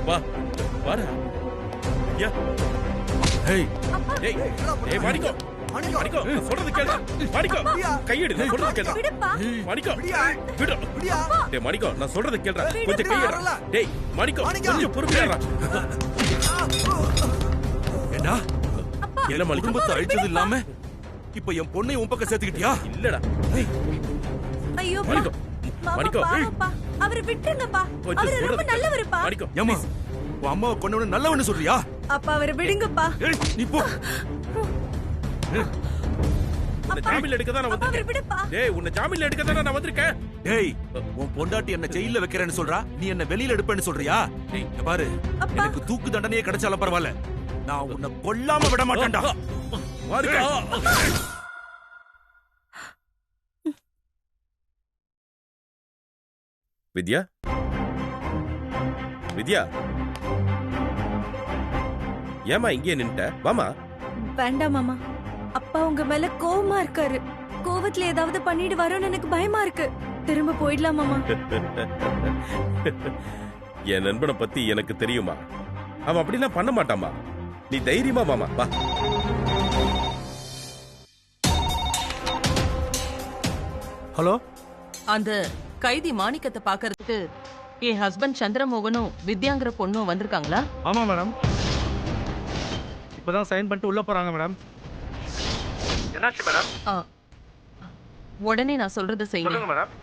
வா வாடா. யா ஏய் ஏய் ஏய் மாணிக்கோ மாணிக்கோ நான் சொல்றது கேளு. மாணிக்கோ கையெடு, நான் சொல்றது கேளு. விடுப்பா. மாணிக்கோ விடு. டேய் மாணிக்கோ நான் சொல்றது கேளுடா. கொஞ்சம் கையெடு. டேய் மாணிக்கோ கொஞ்சம் பொறுமையா இரு. ஏண்டா என்ன மாணிக்கோ குடும்பத்தை அழிச்சது இல்லாம இப்ப என் பொண்ணை உன் பக்கம் சேர்த்துக்கிட்டியா? இல்லடா. ஐயோ மாணிக்கோ மாணிக்கோ பாப்பா அவரை விட்டுருங்கப்பா. அவர் ரொம்ப நல்லவருப்பா. மாணிக்கோ ஏமா உன் அம்மாவை கொண்டவன நல்லவன்னு சொல்றியா? அப்பா அவரை விடுங்கப்பா. ஏய் நீ போ. உன்னை ஜாமீன்ல எடுக்க தான் நான் அவரை வந்திருக்கேன். விடுப்பா. டேய் உன்னை ஜாமீன்ல எடுக்க தான் நான் வந்திருக்கேன். டேய் உன் பொண்டாட்டி என்ன ஜெயில்ல வைக்கிறேன்னு சொல்றா, நீ என்ன வெளியில எடுப்பேன்னு சொல்றியா? இங்க பாரு, அப்பா. எனக்கு தூக்கு தண்டனையே கிடைச்சாலும் பரவாயில்ல, நான் உன்னை கொல்லாம விட மாட்டேன்டா. மாணிக்கோ வித்யா வித்யா ஏமா இங்கே நின்ட்ட? வாமா. வேண்டாம் மாமா. அப்பா உங்க மேல கோவமா இருக்காரு. கோவத்துல ஏதாவது பண்ணிடுவாரோன்னு எனக்கு பயமா இருக்கு. திரும்ப போயிடலாம் மாமா. என் நண்பனை பத்தி எனக்கு தெரியுமா? அவன் அப்படிலாம் பண்ண மாட்டாமா. நீ தைரியமா வாமா. வா. ஹலோ, அந்த கைதி மாணிக்கத்தை பாக்குறதுக்கு என் ஹஸ்பண்ட் சந்திரமோகனும் வித்யாங்கிற பொண்ணும் வந்திருக்காங்களா? ஆமா மேடம். இப்பதான் சைன் பண்ணிட்டு உள்ள போறாங்க மேடம். என்னாச்சு மேடம்? உடனே நான் சொல்றத செய்யுங்க. சொல்லுங்க மேடம்.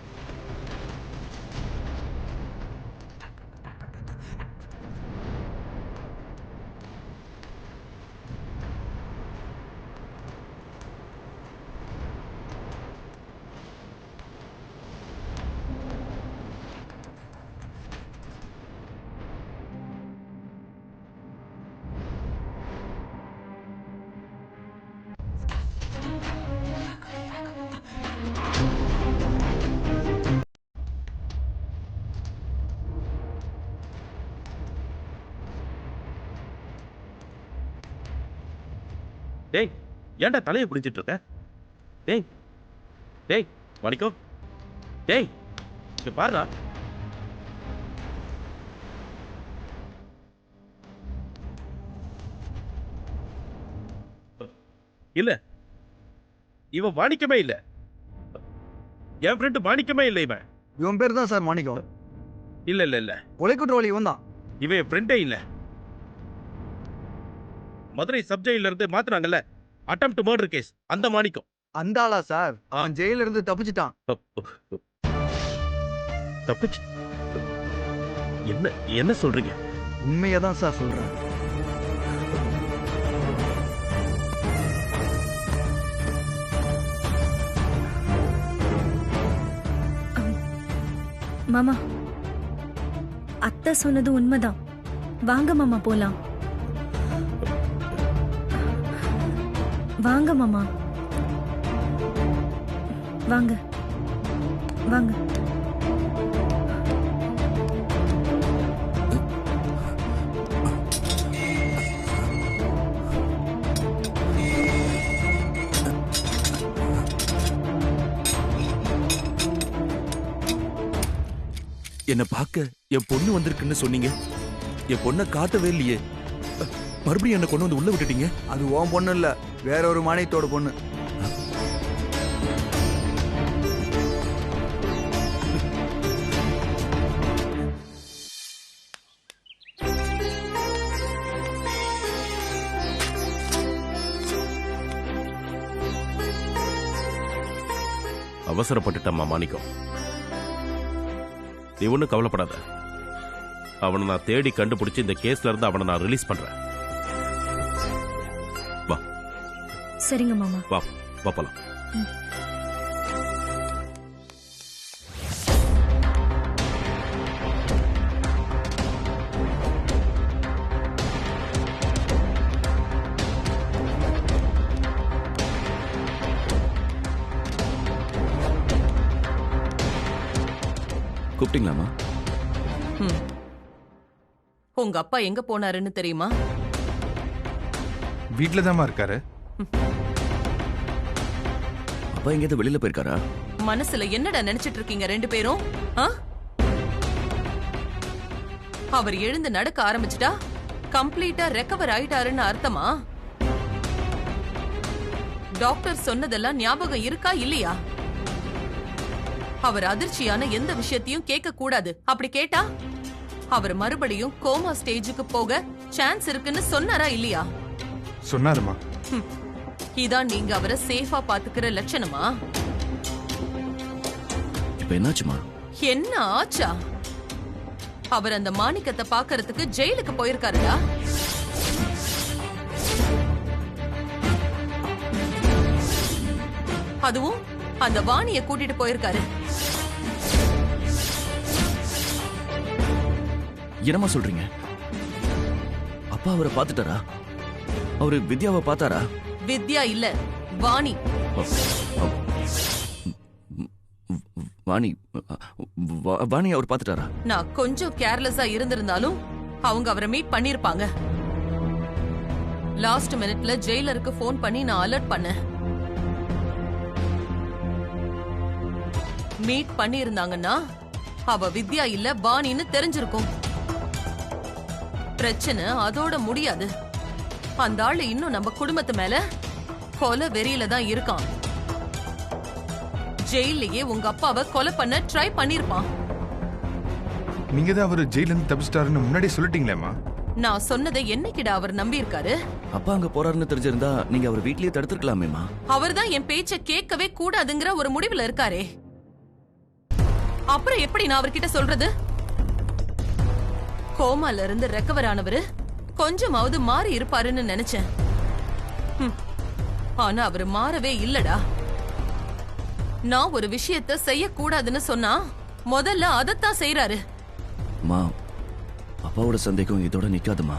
டேய் ஏன்டா தலையை பிடிச்சிட்டு இருக்க? டேய் டேய் மாணிக்கோ டேய் இங்க பாருடா. இல்ல இவன் மாணிக்கமே இல்ல. என் ஃப்ரெண்டு மாணிக்கமே இல்ல. இவன் பேர் தான் சார் மாணிக்கம். இல்ல இல்ல இல்ல கொலை குற்றவாளி இவன் தான். இவன் என் ஃப்ரெண்டே இல்ல. மதுரை சப்ஜெயில இருந்து மாத்துறாங்கல்ல, அட்டெம்ப்ட் மர்டர் கேஸ், அந்த மாணிக்கம். அந்த ஆளா சார்? அவன் ஜெயில இருந்து தப்பிச்சிட்டான். தப்பிச்சு என்ன என்ன சொல்றீங்க? உண்மையை தான் சார் சொல்றேன். மாமா அத்தை சொன்னது உண்மைதான். வாங்க மாமா போலாம். வாங்க மாமா வாங்க வாங்க. என்ன பார்க்க என் பொண்ணு வந்திருக்குன்னு சொன்னீங்க, என் பொண்ணை காட்டவே இல்லையே. மறுபடியும் என்ன கொண்டு வந்து உள்ள விட்டுட்டீங்க. அது உன் பொண்ணு இல்ல, வேற ஒரு மாணிக்கத்தோட பொண்ணு. அவசரப்பட்டுட்டம்மா மாணிக்கம். நீ ஒன்னும் கவலைப்படாத. அவனை நான் தேடி கண்டுபிடிச்சு இந்த கேஸ்ல இருந்து அவனை நான் ரிலீஸ் பண்றேன். வா. சரிங்க மாமா. வா வா போலாம். கூப்பிட்டீங்களாமா? உங்க அப்பா எங்க போனாருன்னு தெரியுமா? வீட்ல தான்மா இருக்காரு. அப்பா எங்கேயாவது வெளியில போயிருக்காரா? மனசுல என்னடா நினைச்சிட்டு இருக்கீங்க ரெண்டு பேரும்? அவர் எழுந்து நடக்க ஆரம்பிச்சிட்டா கம்ப்ளீட்டா ரெக்கவர் ஆயிட்டாருன்னு அர்த்தமா? டாக்டர் சொன்னதெல்லாம் ஞாபகம் இருக்கா இல்லையா? அவர் அதிர்ச்சியான எந்த விஷயத்தையும் கேட்க கூடாது. அப்படி கேட்டா அவர் மறுபடியும் கோமா ஸ்டேஜுக்கு போக சான்ஸ் இருக்குன்னு சொன்னாரா இல்லையா? சொன்னாருமா. இதான் நீங்க அவரை சேஃபா பாத்துக்கிற லட்சணமா? இப்ப என்னாச்சுமா? என்ன ஆச்சா? அவர் அந்த மாணிக்கத்தை பாக்குறதுக்கு ஜெயிலுக்கு போயிருக்காருடா. அதுவும் அந்த வாணிய கூட்டிட்டு போயிருக்காரு. என்னமா சொல்றீங்க? அப்பா அவரை பாத்துட்டாரா? அவரு வித்யாவை பார்த்தாரா? வித்யா இல்ல, வாணி. வாணி வாணி அவர் பாத்துட்டாரா? நான் கொஞ்சம் கேர்லெஸ்ஸா இருந்திருந்தாலும் அவங்க அவரை மீட் பண்ணிருப்பாங்க. லாஸ்ட் மினிட்ல ஜெயிலருக்கு போன் பண்ணி நான் அலர்ட் பண்ணேன். மீட் பண்ணி இருந்தாங்கன்னா அவ வித்யா இல்ல வாணின்னு தெரிஞ்சிருக்கும். பிரச்சனை அதோட முடியாது. அந்த ஆளு இன்னும் நம்ம குடும்பத்து மேல கொலை வெறியில தான் இருக்கான். ஜெயிலேயே உங்க அப்பாவை கொலை பண்ண ட்ரை பண்ணிருப்பான். நீங்க தான் அவர் ஜெயில இருந்து தப்பிச்சிட்டாருன்னு முன்னாடி சொல்லிட்டீங்களேமா. நான் சொன்னதை என்னைக்கிடா அவர் நம்பி இருக்காரு? அப்பா அங்க போறாருன்னு தெரிஞ்சிருந்தா நீங்க அவர் வீட்லயே தடுத்துருக்கலாமேமா. அவர்தான் என் பேச்ச கேட்கவே கூடாதுங்கிற ஒரு முடிவுல இருக்காரே. அப்புறம் எப்படி நான் அவர்கிட்ட சொல்றது? கோமால இருந்து ரெக்கவர் ஆனவரு கொஞ்சமாவது மாறி இருப்பாருன்னு நினைச்சேன். ஆனா அவரு மாறவே இல்லடா. நான் ஒரு விஷயத்த செய்யக்கூடாதுன்னு சொன்னா முதல்ல அதத்தான் செய்யறாரு. மா, அப்பாவோட சந்தேகம் இதோட நிக்காதுமா.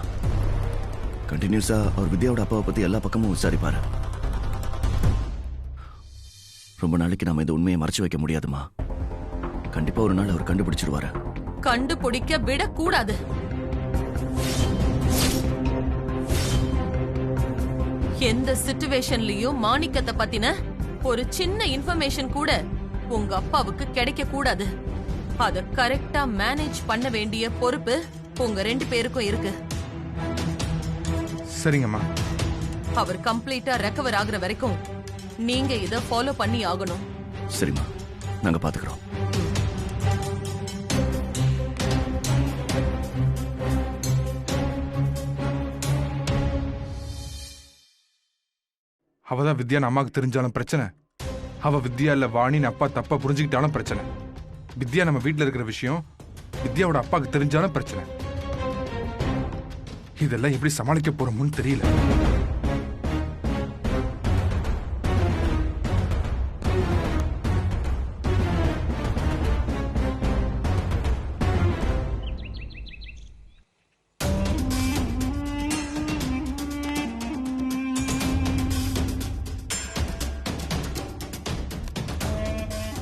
கண்டினியூஸா அவர் வித்யாவோட அப்பாவை பத்தி எல்லா பக்கமும் விசாரிப்பாரு. ரொம்ப நாளைக்கு நாம இந்த உண்மையை மறைச்சு வைக்க முடியாதுமா. கண்டிப்பா ஒரு நாள் அவர் கண்டுபிடிச்சிருவாரு. கண்டுபிடிக்க விடக்கூடாது. எந்த சிச்சுவேஷன்லயும் மாணிக்கத்தை பத்தின ஒரு சின்ன இன்ஃபர்மேஷன் கூட உங்க அப்பாவுக்கு கிடைக்க கூடாது. அத கரெக்டா மேனேஜ் பண்ண வேண்டிய பொறுப்பு உங்க 2 பேருக்கும் இருக்கு. சரிங்கம்மா. அவர் கம்ப்ளீட்டா ரெக்கவர் ஆகுற வரைக்கும் நீங்க இத ஃபாலோ பண்ணி ஆகணும். சரிம்மா, நாங்க பாத்துக்கிறோம். அவதான் வித்யான்னு அம்மாவுக்கு தெரிஞ்சாலும் பிரச்சனை. அவ வித்யா இல்ல வாணின்னு அப்பா தப்பா புரிஞ்சுக்கிட்டாலும் பிரச்சனை. வித்யா நம்ம வீட்டுல இருக்கிற விஷயம் வித்யாவோட அப்பாவுக்கு தெரிஞ்சாலும் பிரச்சனை. இதெல்லாம் எப்படி சமாளிக்க போறோம்னு தெரியல.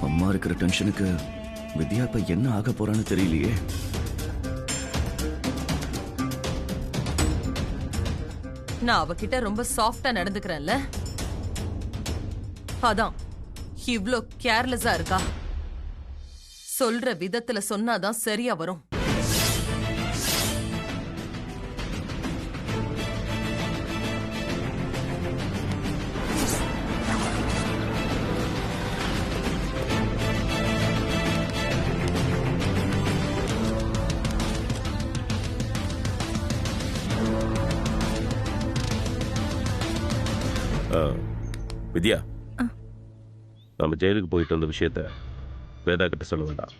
அம்மா இருக்கிற டென்ஷனுக்கு வித்யா இப்ப என்ன ஆக போறான்னு தெரியலையே. நான் அவகிட்ட ரொம்ப சாஃப்டா நடந்துக்கிறேன்ல, அதான் இவ்ளோ கேர்லெஸ்ஸா இருக்கா. சொல்ற விதத்துல சொன்னாதான் சரியா வரும். வித்யா, நம்ம ஜெயிலுக்கு போயிட்டு வந்த விஷயத்த வேதா கிட்ட சொல்ல வேண்டாம்.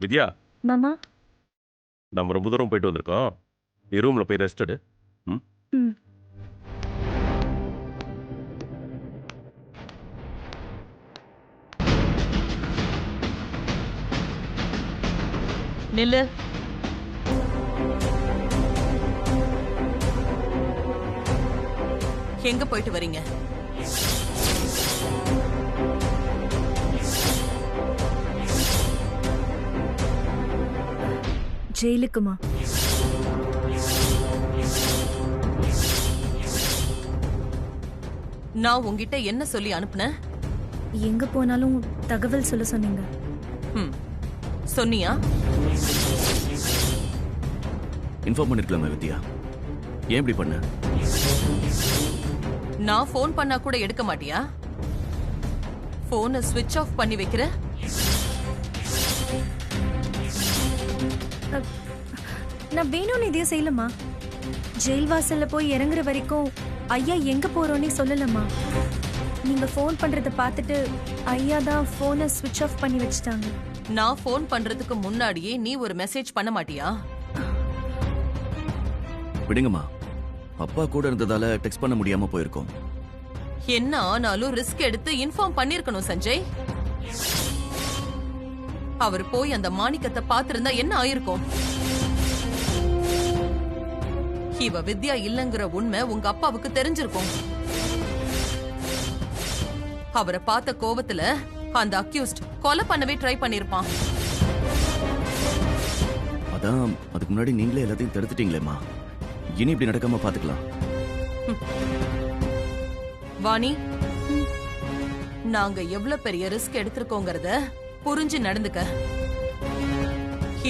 வித்யா மாமா, நம்ம ரொம்ப தூரம் போயிட்டு வந்திருக்கோம். நீ ரூம்ல போய் ரெஸ்ட் எடு. நில்லு. எங்க போயிட்டு வரீங்க? ஜெயிலுக்குமா? நான் உன்கிட்ட என்ன சொல்லி அனுப்புனேன்? எங்க போனாலும் தகவல் சொல்ல சொன்னீங்க. ம், சொன்னியா? இன்ஃபார்ம் பண்ணிருக்கலாமே வித்யா, ஏன் இப்படி பண்ண? நான் ஃபோன் பண்ணா கூட எடுக்க மாட்டியா? போனை ஸ்விட்ச் ஆஃப் பண்ணி வைக்கிற? நான் வேணும்னு இதையும் செய்யலமா. ஜெயில் வாசல்ல போய் இறங்குற வரைக்கும் ஐயா எங்க போறோன்னே சொல்லலமா. நீங்க ஃபோன் பண்றத பார்த்துட்டு ஐயா தான் போனை ஸ்விட்ச் ஆஃப் பண்ணி வச்சுட்டாங்க. நான் ஃபோன் பண்றதுக்கு முன்னாடியே நீ ஒரு மெசேஜ் பண்ண மாட்டியா? விடுங்கம்மா, அப்பா கூட இருந்ததால டெக்ஸ்ட் பண்ண முடியாம போயிருக்கோம். என்ன ஆனாலும் ரிஸ்க் எடுத்து இன்ஃபார்ம் பண்ணிருக்கணும் சஞ்சய். அவர் போய் அந்த மாணிக்கத்தை பார்த்திருந்தா என்ன ஆயிருக்கும்? இவ வித்யா இல்லங்கிற உண்மை உங்க அப்பாவுக்கு தெரிஞ்சிருக்கும். அவரை பார்த்த கோவத்துல அந்த அக்யூஸ்ட் கொலை பண்ணவே ட்ரை பண்ணிருப்பான். அதான் அதுக்கு முன்னாடி நீங்களே எல்லாத்தையும் தடுத்துட்டீங்களேம்மா. இனி இப்படி நடக்காம பாத்துக்கலாம். வாணி, நாங்க எவ்வளவு பெரிய ரிஸ்க் எடுத்திருக்கோங்கறத புரிஞ்சு நடந்துக்க.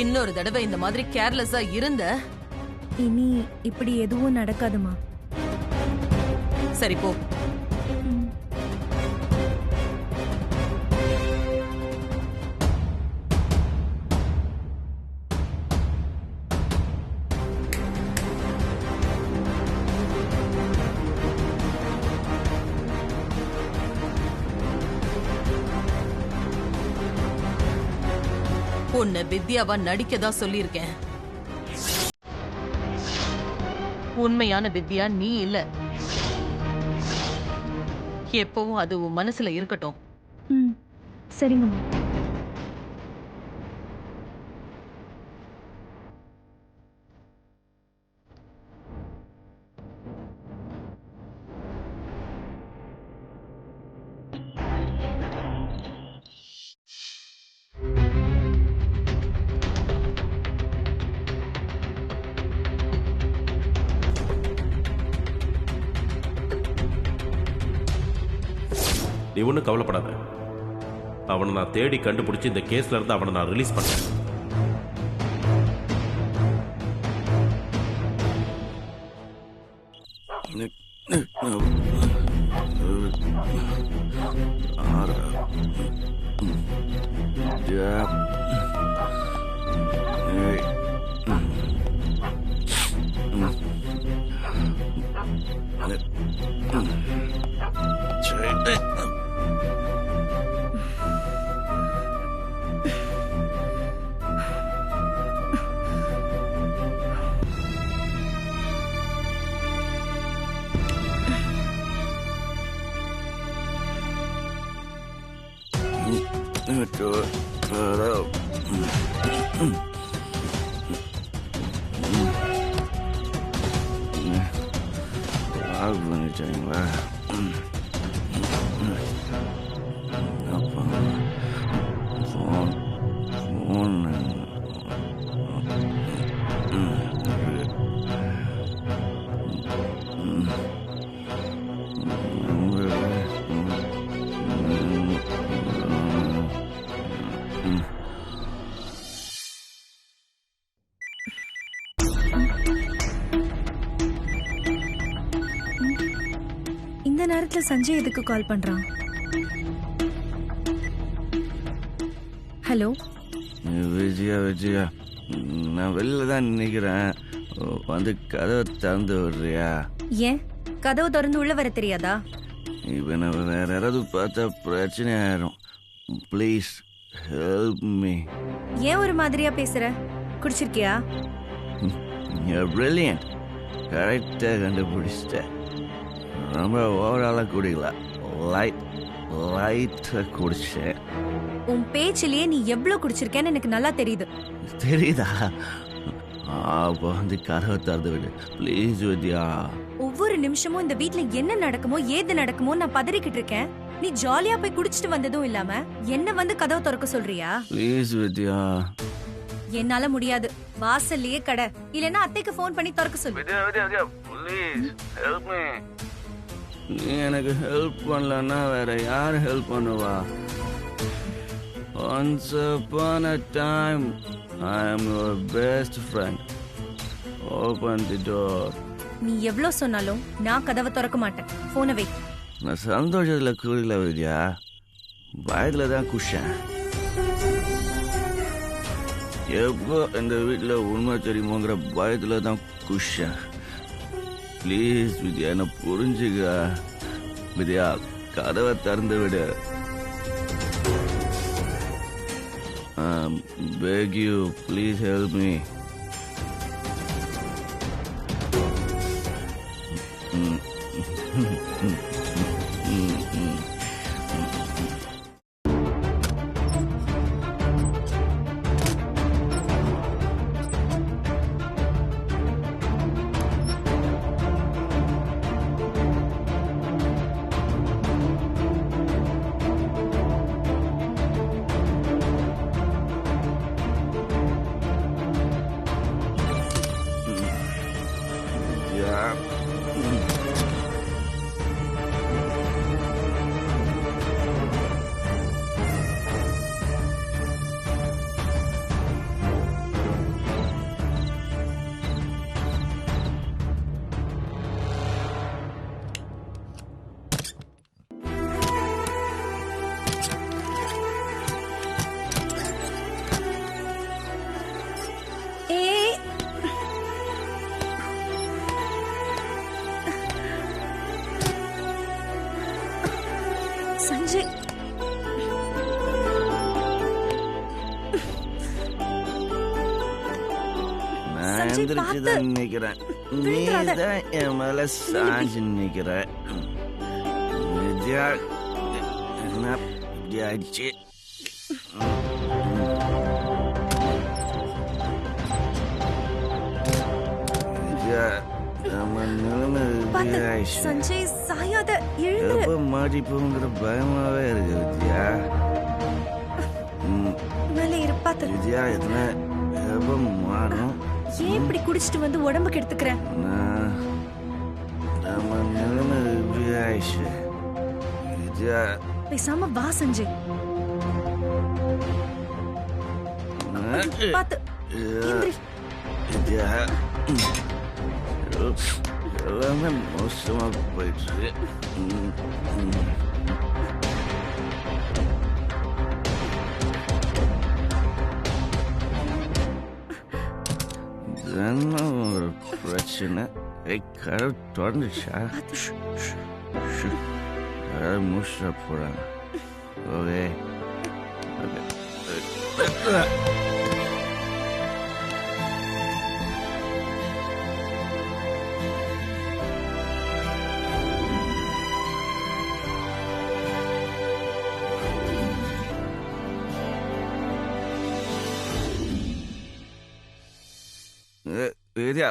இன்னொரு தடவை இந்த மாதிரி கேர்லெஸ்ஸா இருந்த இனி இப்படி எதுவும் நடக்காதுமா. சரி போ. உன்னை வித்யாவா நடிக்கதா சொல்லியிருக்கேன். உண்மையான வித்யா நீ இல்ல. எப்பவும் அது உன் மனசுல இருக்கட்டும். சரிங்கம்மா. நீ ஒன்றும் கவலைப்படாத. அவனை நான் தேடி கண்டுபிடிச்சி இந்த கேஸ்ல இருந்து அவனை நான் ரிலீஸ் பண்ணேன். பண்ணிட்டீங்களா? இந்த நேரத்துல சஞ்சய் எதுக்கு கால் பண்றான்? ஹலோ விஜயா, விஜயா, நான் வெளில தான் நினைக்கிறேன். வந்து கதவை திறந்து விடுறியா? ஏன் கதவு திறந்து உள்ள வர தெரியாதா? இப்போ நான் வேற யாராவது பார்த்தா பிரச்சனை ஆயிரும். Please help me. ஏன் ஒரு மாதிரியா பேசுற? குடிச்சிருக்கியா? பிரில்லியன்ட், கரெக்டாக கண்டுபிடிச்சிட்டேன். ரொம்ப ஓவராலாக குடிக்கல, லைட்டாக குடிச்சேன். உன் பேச்சிலேயே நீ எவ்வளவு குடிச்சிருக்கேன்னு எனக்கு நல்லா தெரியுது. தெரியுதா? அப்போ வந்து கதவை திறந்து விடு ப்ளீஸ் வித்யா. ஒவ்வொரு நிமிஷமும் இந்த வீட்ல என்ன நடக்குமோ ஏது நடக்குமோ நான் பதறிக்கிட்டு இருக்கேன். நீ ஜாலியா போய் குடிச்சிட்டு வந்ததும் இல்லாம என்ன வந்து கதவை திறக்க சொல்றியா? ப்ளீஸ் வித்யா. என்னால முடியாது. வாசல்லையே கடை, இல்லனா அத்தைக்கு ஃபோன் பண்ணி திறக்க சொல்லு. வித்யா, வித்யா, வித்யா, ப்ளீஸ் ஹெல்ப் மீ. நீ எனக்கு ஹெல்ப் பண்ணலன்னா வேற யார் ஹெல்ப் பண்ணுவா? Once upon a time, I am your best friend. Open the door. நீ எவ்வளவு சொன்னாலும் நான் கதவை திறக்க மாட்டேன். போனை வை. நான் சந்தோஷத்துல கூறல வித்யா, பயத்துல தான் குஷன். எப்போ இந்த வீட்டுல உண்மை தெரியுமோங்கிற பயத்துல தான் குஷன். ப்ளீஸ் வித்யா, என்ன புரிஞ்சுக்க வித்யா, கதவை திறந்து விடு. Beg you, please help me. Sanjay, நான் எந்திரிச்சுதான் நிக்கிறேன், நீ தான் என் மேல சாஞ்சு நிக்கிற. வித்யா, என்ன வித்யாச்சு? வித்யா, நம்ம நிலைமை வித்யாச்சு. சஞ்சய் சாயாத, எழுந்து. எப்ப மாட்டிப்போங்கிற பயமாவே இருக்கு வித்யா. மேலே இரு, பாத்து. வித்யா, எத்தனை எப்ப மாறும்? ஏன் இப்படி குடிச்சிட்டு வந்து உடம்புக்கு எடுத்துக்கிற? நம்ம நிலைமை வித்யாச்சு. வித்யா, பேசாம வா சஞ்சய். பாத்து, எந்திரி. வித்யா, எல்லாமே மோசமா போயிடுச்சு. என்ன ஒரு பிரச்சனை? கடை தொடர்ந்துச்சா? கடை முடிச்சா போறாங்க. ஓகே, வித்யா,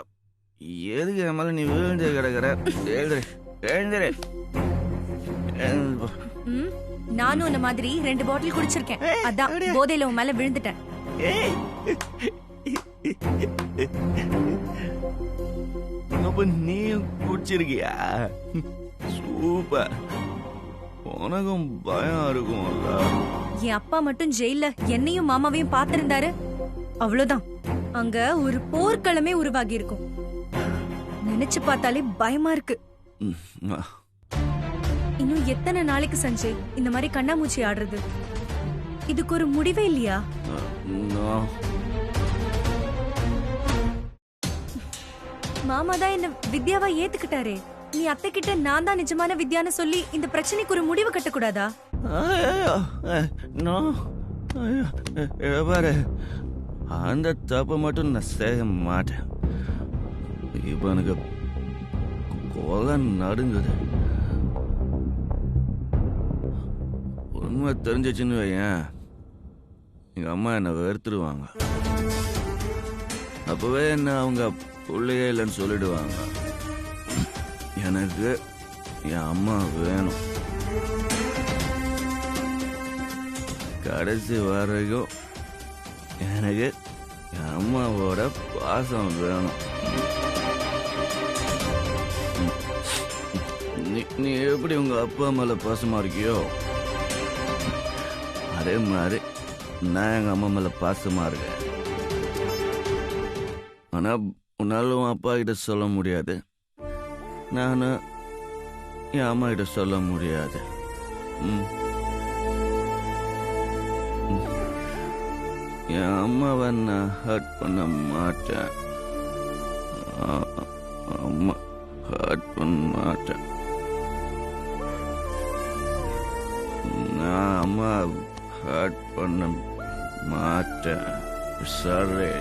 எதுக்கு என் மேல நீ விழுந்து கிடக்குற? எழுதுரு, எழுந்துரு. நானும் உன்ன மாதிரி 2 பாட்டில் குடிச்சிருக்கேன். அதான் போதையில உன் மேல விழுந்துட்டேன். அப்ப நீயும் குடிச்சிருக்கியா? சூப்பர். உனக்கும் பயம் இருக்கும்ல. என் அப்பா மட்டும் ஜெயில என்னையும் மாமாவையும் பாத்திருந்தாரு, அவ்வளவுதான், அங்க ஒரு போர்க்களமே உருவாகி இருக்கும். நினைச்சு பார்த்தாலே பயமா இருக்கு. இன்னும் எத்தனை நாளைக்கு சஞ்சய் இந்த மாதிரி கண்ணாமூச்சி ஆடுறது? இதுக்கு ஒரு முடிவே இல்லையா? மாமா தான் என்ன வித்யாவா ஏத்துக்கிட்டாரே. நீ அத்தை கிட்ட நான் தான் நிஜமான வித்யான்னு சொல்லி இந்த பிரச்சனைக்கு ஒரு முடிவு கட்டக்கூடாதா? பாரு, அந்த தப்பை மட்டும் நான் செய்ய மாட்டேன். இப்ப எனக்கு கொலை நடுங்குது. உண்மை தெரிஞ்சிச்சுன்னு வையேன், எங்க அம்மா என்னை வெறுத்துடுவாங்க. அப்பவே என்ன அவங்க பிள்ளையே இல்லைன்னு சொல்லிடுவாங்க. எனக்கு என் அம்மா வேணும். கடைசி வரைக்கும் எனக்கு என் அம்மாவோட பாசம் வேணும். நீ நீ எப்படி உங்க அப்பா மேல பாசமா இருக்கியோ அதே மாதிரி நான் எங்க அம்மா மேல பாசமா இருக்கேன். ஆனா உன்னால உன் அப்பா கிட்ட சொல்ல முடியாது, நானும் என் அம்மா கிட்ட சொல்ல முடியாது. என் அம்மாவை நான் ஹர்ட் பண்ண மாட்டேன். அம்மா ஹர்ட் பண்ண மாட்டேன். நான் அம்மா ஹர்ட் பண்ண மாட்டேன். சாரி.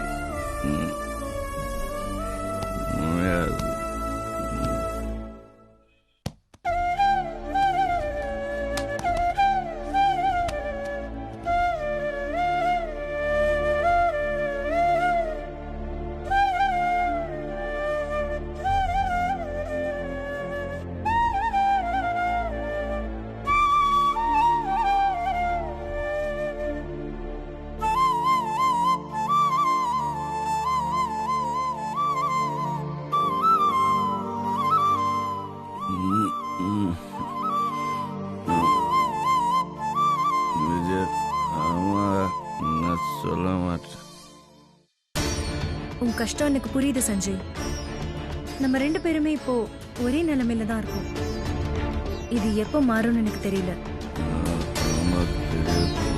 சொல்ல மாட்டேன். உன் கஷ்டம் எனக்கு புரியுது சஞ்சய். நம்ம 2 பேருமே இப்போ ஒரே நிலைமையில தான் இருக்கோம். இது எப்போ மாறும்னு எனக்கு தெரியல. நமக்கு